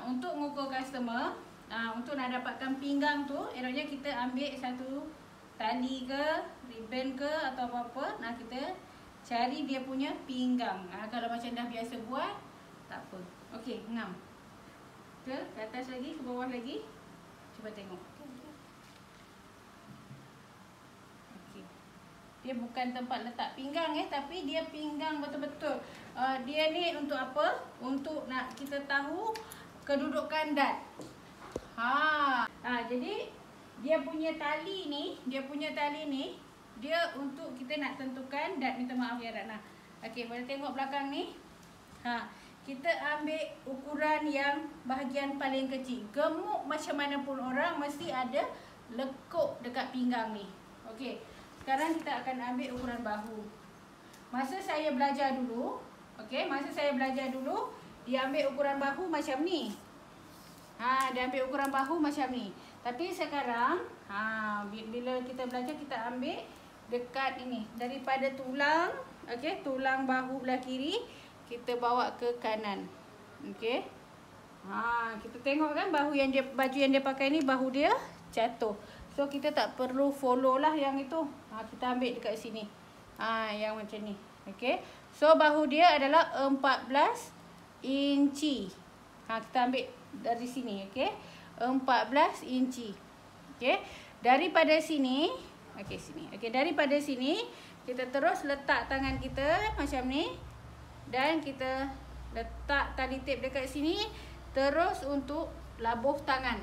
Untuk mengukur customer, untuk nak dapatkan pinggang tu, eloknya kita ambil satu tali ke, ribbon ke atau apa-apa. Kita cari dia punya pinggang. Kalau macam dah biasa buat, tak apa. Okey, ngam. Ke atas lagi, ke bawah lagi. Cuba tengok. Okey. Dia bukan tempat letak pinggang tapi dia pinggang betul-betul. Dia ni untuk apa? Untuk nak kita tahu kedudukan dad. Jadi dia punya tali ni, dia untuk kita nak tentukan dad. Minta maaf ya Rana. Okey, boleh tengok belakang ni. Kita ambil ukuran yang bahagian paling kecil. Gemuk macam mana pun orang mesti ada lekuk dekat pinggang ni. Okey. Sekarang kita akan ambil ukuran bahu. Masa saya belajar dulu, dia ambil ukuran bahu macam ni. Dia ambil ukuran bahu macam ni. Tapi sekarang, bila kita belajar, kita ambil dekat ini. Daripada tulang, tulang bahu belah kiri, kita bawa ke kanan. Okey. Kita tengok kan baju yang dia pakai ni, bahu dia jatuh. So kita tak perlu follow lah yang itu. Kita ambil dekat sini. Yang macam ni. Okey. So bahu dia adalah 14 inci. Kita ambil dari sini, okey. 14 inci. Okey. Daripada sini, sini. Okey, daripada sini kita terus letak tangan kita macam ni. Dan kita letak tali tip dekat sini. Terus untuk labuh tangan.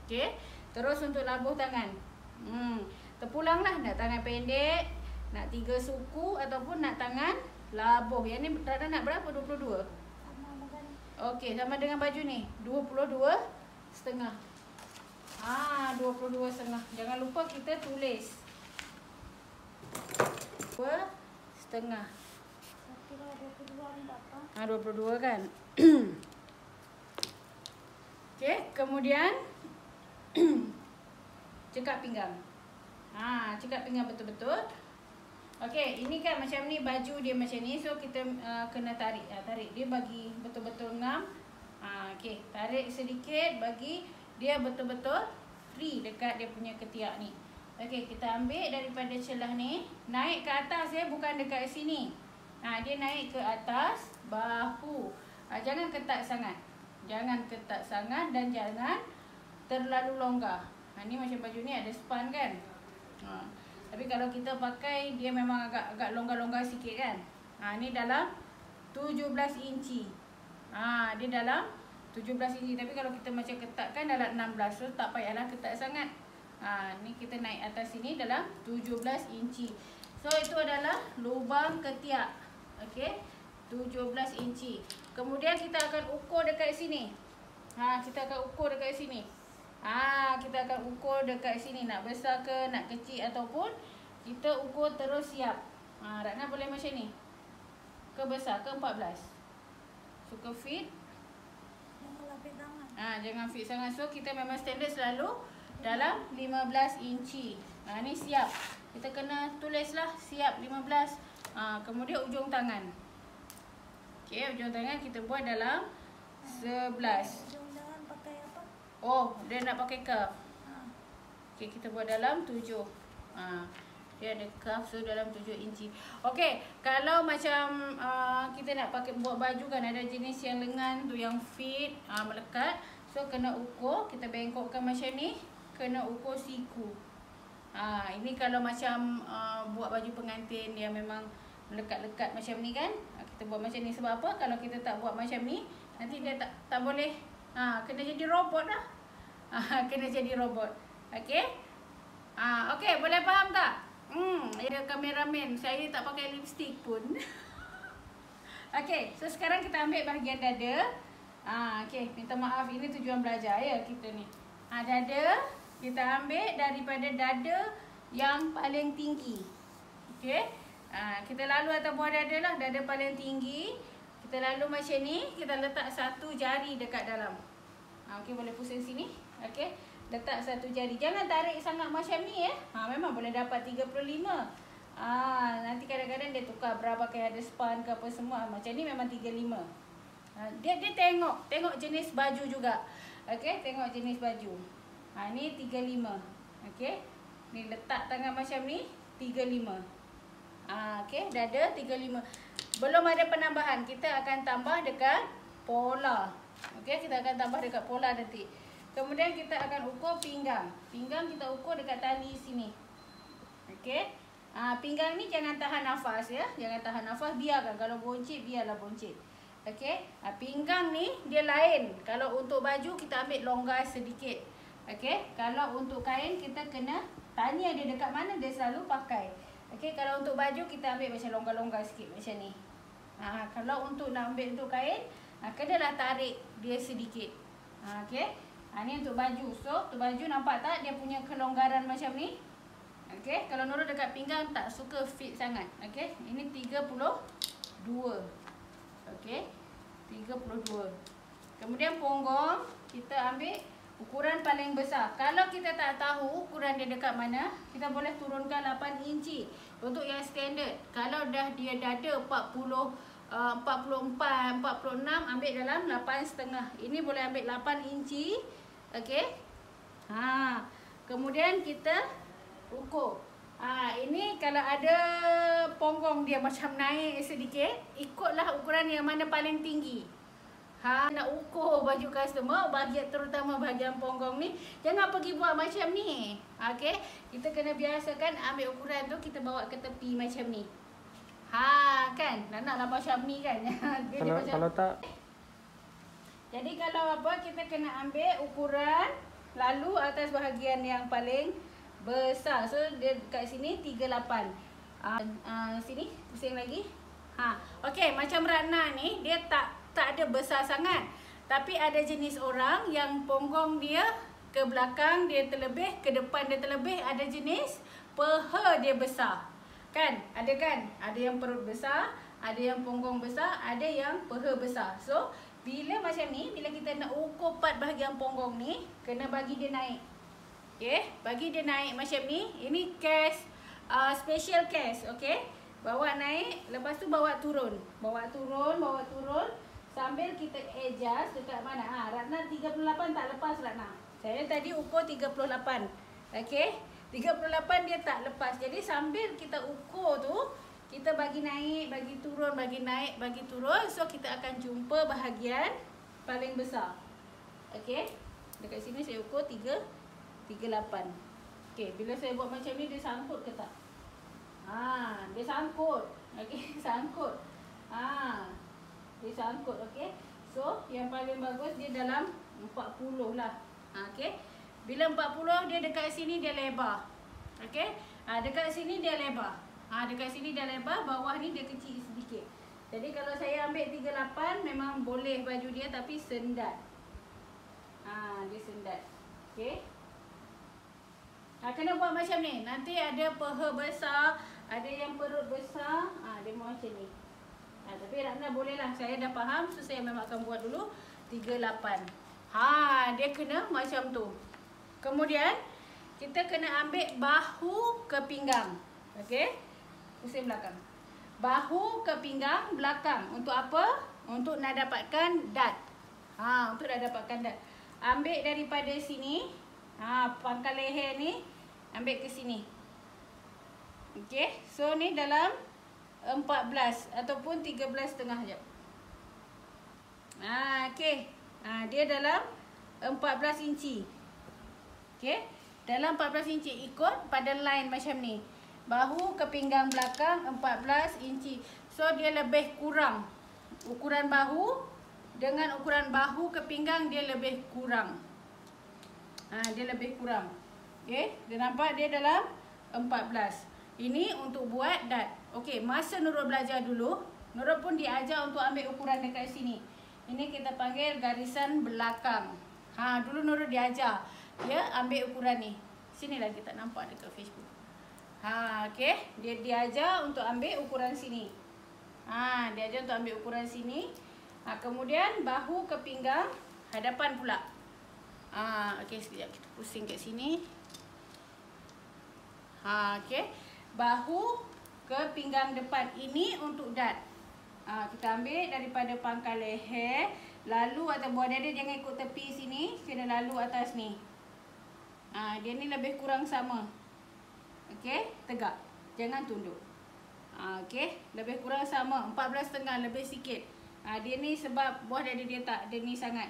Okey. Terus untuk labuh tangan. Terpulanglah nak tangan pendek, nak 3 suku ataupun nak tangan labuh. Yang ni nak berapa? 22? Okey, sama dengan baju ni. 22 setengah. 22 setengah. Jangan lupa kita tulis. 2 setengah. 22 kan. Okey, kemudian cekak pinggang. Cekak pinggang betul-betul. Okey, ini kan macam ni baju dia macam ni. So kita kena tarik. Tarik dia bagi betul-betul ngam. Okey, tarik sedikit bagi dia betul-betul free dekat dia punya ketiak ni. Okey, kita ambil daripada celah ni, naik ke atas bukan dekat sini. Dia naik ke atas bahu. Jangan ketat sangat. Jangan ketat sangat dan jangan terlalu longgar. Ni macam baju ni ada span kan. Tapi kalau kita pakai dia memang agak longgar-longgar sikit kan. Ni dalam 17 inci. Dia dalam 17 inci. Tapi kalau kita macam ketatkan dalam 16. So tak payahlah ketat sangat. Ni kita naik atas sini dalam 17 inci. So itu adalah lubang ketiak. Okey, 17 inci. Kemudian kita akan ukur dekat sini. Kita akan ukur dekat sini. Kita akan ukur dekat sini. Nak besar ke, nak kecil ataupun kita ukur terus siap. Ratna boleh macam ni. Ke besar ke 14. Suka fit. Jangan fit sangat. So kita memang standard selalu dalam 15 inci. Ni siap. Kita kena tulislah siap 15. Kemudian ujung tangan. Okey, ujung tangan kita buat dalam 11. Ujung tangan pakai apa? Dia nak pakai cuff. Okey, kita buat dalam 7. Dia ada cuff, so dalam 7 inci. Okey, kalau macam kita nak pakai buat baju kan, ada jenis yang lengan tu yang fit, melekat. So kena ukur, kita bengkokkan macam ni, kena ukur siku. Ini kalau macam buat baju pengantin yang memang melekat-lekat macam ni kan, kita buat macam ni. Sebab apa? Kalau kita tak buat macam ni, nanti dia tak boleh. Kena jadi robot dah. Kena jadi robot. Okey. Okey, boleh faham tak? Ada kameraman, saya tak pakai lipstick pun. Okey, so sekarang kita ambil bahagian dada. Okey, minta maaf, ini tujuan belajar ya kita ni. Dada, kita ambil daripada dada yang paling tinggi. Okey. Kita lalu atas buah dada lah, dada paling tinggi. Kita lalu macam ni, kita letak satu jari dekat dalam. Okey, boleh pusing sini. Okey, letak satu jari. Jangan tarik sangat macam ni memang boleh dapat 35. Nanti kadang-kadang dia tukar berapa, kayak ada span ke apa semua. Macam ni memang 35. Dia tengok jenis baju juga. Okey, tengok jenis baju. Ni 35. Okey. Ni letak tangan macam ni 35. Okey, dah ada 35. Belum ada penambahan. Kita akan tambah dekat pola. Okey, kita akan tambah dekat pola nanti. Kemudian kita akan ukur pinggang. Pinggang kita ukur dekat tali sini. Okey. Pinggang ni jangan tahan nafas ya. Jangan tahan nafas, biarkan. Kalau boncit, biarlah boncit. Okey. Pinggang ni dia lain. Kalau untuk baju kita ambil longgar sedikit. Okey. Kalau untuk kain kita kena tanya dia dekat mana dia selalu pakai. Okey, kalau untuk baju kita ambil macam longgar-longgar sikit macam ni. Kalau untuk nak ambil untuk kain, kenalah tarik dia sedikit. Okey. Ni untuk baju. So, untuk baju nampak tak dia punya kelonggaran macam ni? Okey, kalau Nurul dekat pinggang tak suka fit sangat. Okey, ini 32. Okey, 32. Kemudian punggung kita ambil ukuran paling besar. Kalau kita tak tahu ukuran dia dekat mana, kita boleh turunkan 8 inci. Untuk yang standard, kalau dah dia dada 44, 46, ambil dalam 8,5. Ini boleh ambil 8 inci. Okey. Kemudian kita ukur. Ini kalau ada punggung dia macam naik sedikit, ikutlah ukuran yang mana paling tinggi. Nak ukur baju customer, terutama bahagian punggung ni, jangan pergi buat macam ni. Okey, kita kena biasakan ambil ukuran tu kita bawa ke tepi macam ni. Kan? Naklah macam ni kan. Kalau tak. Jadi kalau apa, kita kena ambil ukuran lalu atas bahagian yang paling besar. So dia kat sini 38. Sini pusing lagi. Okey, macam Ratna ni dia tak ada besar sangat. Tapi ada jenis orang yang punggung dia ke belakang dia terlebih, ke depan dia terlebih. Ada jenis peha dia besar. Kan? Ada kan? Ada yang perut besar, ada yang punggung besar, ada yang peha besar. So, bila macam ni, bila kita nak ukur part bahagian punggung ni, kena bagi dia naik. Okey, bagi dia naik macam ni. Ini case special case, okey. Bawa naik, lepas tu bawa turun. Bawa turun sambil kita adjust dekat mana. Ratna 38 tak lepas Ratna. Saya tadi ukur 38. Okey. 38 dia tak lepas. Jadi sambil kita ukur tu, kita bagi naik, bagi turun, bagi naik, bagi turun. So kita akan jumpa bahagian paling besar. Okey. Dekat sini saya ukur 38. Okey, bila saya buat macam ni dia sangkut ke tak? Dia sangkut. Okey, sangkut. Dia sangkut, okey. So, yang paling bagus dia dalam 40 lah. Okey. Bila 40 dia dekat sini dia lebar. Okey. Dekat sini dia lebar. Dekat sini dia lebar, bawah ni dia kecil sedikit. Jadi kalau saya ambil 38 memang boleh baju dia tapi sendat. Dia sendat. Okey. Kena buat macam ni. Nanti ada peha besar, ada yang perut besar. Dia macam ni. Tapi Ratna boleh lah. Saya dah faham. So saya memang akan buat dulu 38. Dia kena macam tu. Kemudian kita kena ambil bahu ke pinggang. Okey. Pusing belakang. Bahu ke pinggang belakang. Untuk apa? Untuk nak dapatkan dart. Untuk nak dapatkan dart. Ambil daripada sini. Pangkal leher ni ambil ke sini. Okey. So ni dalam 14 ataupun 13,5 jap. Okey. Dia dalam 14 inci. Okey. Dalam 14 inci ikut pada line macam ni. Bahu ke pinggang belakang 14 inci. So dia lebih kurang. Ukuran bahu dengan ukuran bahu ke pinggang dia lebih kurang. Dia lebih kurang. Okey. Dia nampak dia dalam 14. Ini untuk buat dart. Okey, masa Nurul belajar dulu, Nurul pun diajar untuk ambil ukuran dekat sini. Ini kita panggil garisan belakang. Dulu Nurul diajar. Dia ambil ukuran ni. Sini lagi tak nampak dekat Facebook. Okey, dia diajar untuk ambil ukuran sini. Diajar untuk ambil ukuran sini. Kemudian bahu ke pinggang hadapan pula. Okey, sekejap kita pusing kat sini. Okey. Bahu ke pinggang depan. Ini untuk dart. Kita ambil daripada pangkal leher, lalu atau buah dada jangan ikut tepi sini, kena lalu atas ni. Dia ni lebih kurang sama. Okey, tegak. Jangan tunduk. Okey, lebih kurang sama, 14.5 lebih sikit. Dia ni sebab buah dada dia tak ada ni sangat.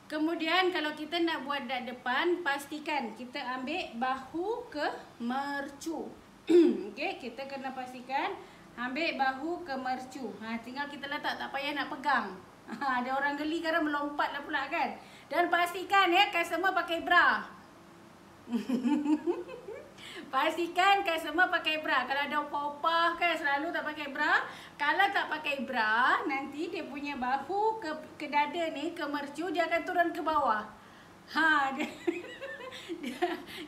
Kemudian kalau kita nak buat dak depan, pastikan kita ambil bahu ke mercu. Okey, kita kena pastikan ambil bahu ke mercu. Tinggal kita letak, tak payah nak pegang. Ada orang geli kadang melompat lah pula kan. Dan pastikan ya customer pakai bra. Pastikan customer pakai bra. Kalau ada opa-opa kan selalu tak pakai bra. Kalau tak pakai bra, nanti dia punya bahu ke dada ni, ke mercu, dia akan turun ke bawah.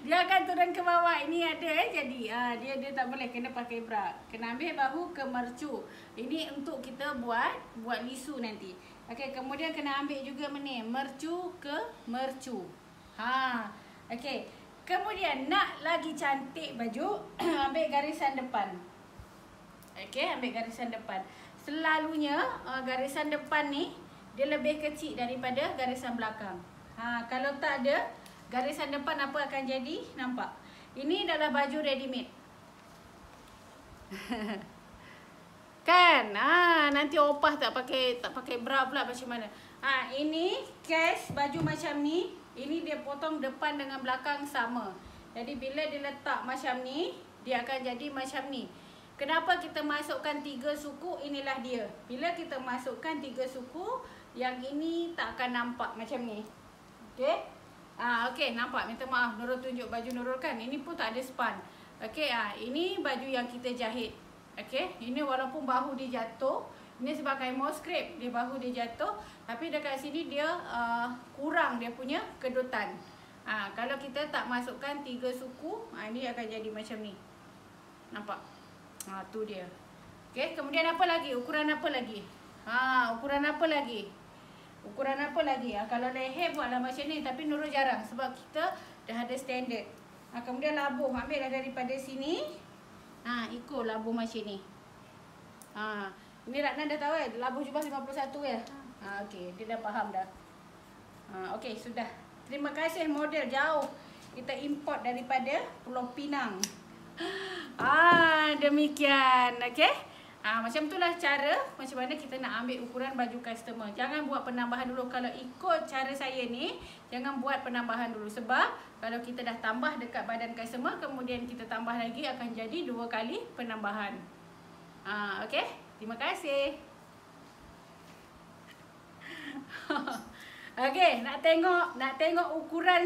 Dia akan turun ke bawah. Ini ada jadi dia tak boleh, kena pakai bra. Kena ambil bahu ke mercu. Ini untuk kita buat lisu nanti. Okey, kemudian kena ambil juga ni mercu ke mercu. Okey. Kemudian nak lagi cantik baju, ambil garisan depan. Okey, ambil garisan depan. Selalunya garisan depan ni dia lebih kecil daripada garisan belakang. Kalau tak ada garisan depan, apa akan jadi? Nampak? Ini adalah baju ready made. Kan? Nanti opah tak pakai bra pula macam mana? Ini case baju macam ni. Ini dia potong depan dengan belakang sama. Jadi bila dia letak macam ni, dia akan jadi macam ni. Kenapa kita masukkan 3 suku? Inilah dia. Bila kita masukkan 3 suku, yang ini tak akan nampak macam ni. Okey? Okey, nampak? Minta maaf, Nurul tunjuk baju Nurul kan. Ini pun tak ada span. Okey, ini baju yang kita jahit. Okey, ini walaupun bahu dia jatuh, ini sebab kain moskrip, dia bahu dia jatuh, tapi dekat sini dia kurang dia punya kedutan. Kalau kita tak masukkan 3 suku, ini akan jadi macam ni. Nampak? Tu dia. Okey, kemudian apa lagi? Ukuran apa lagi? Ukuran apa lagi? Ukuran apa lagi? Kalau leher buatlah macam ni, tapi Nurul jarang sebab kita dah ada standard. Kemudian labuh, ambillah daripada sini. Ikut labuh macam ni. Ini Ratna dah tahu labuh jubah 51 ya? Okey, dia dah faham dah. Okey, sudah. Terima kasih model jauh. Kita import daripada Pulau Pinang. Demikian. Okey. Macam itulah cara macam mana kita nak ambil ukuran baju customer. Jangan buat penambahan dulu. Kalau ikut cara saya ni, jangan buat penambahan dulu. Sebab kalau kita dah tambah dekat badan customer, kemudian kita tambah lagi, akan jadi 2 kali penambahan. Okey. Terima kasih. Okey, nak tengok ukuran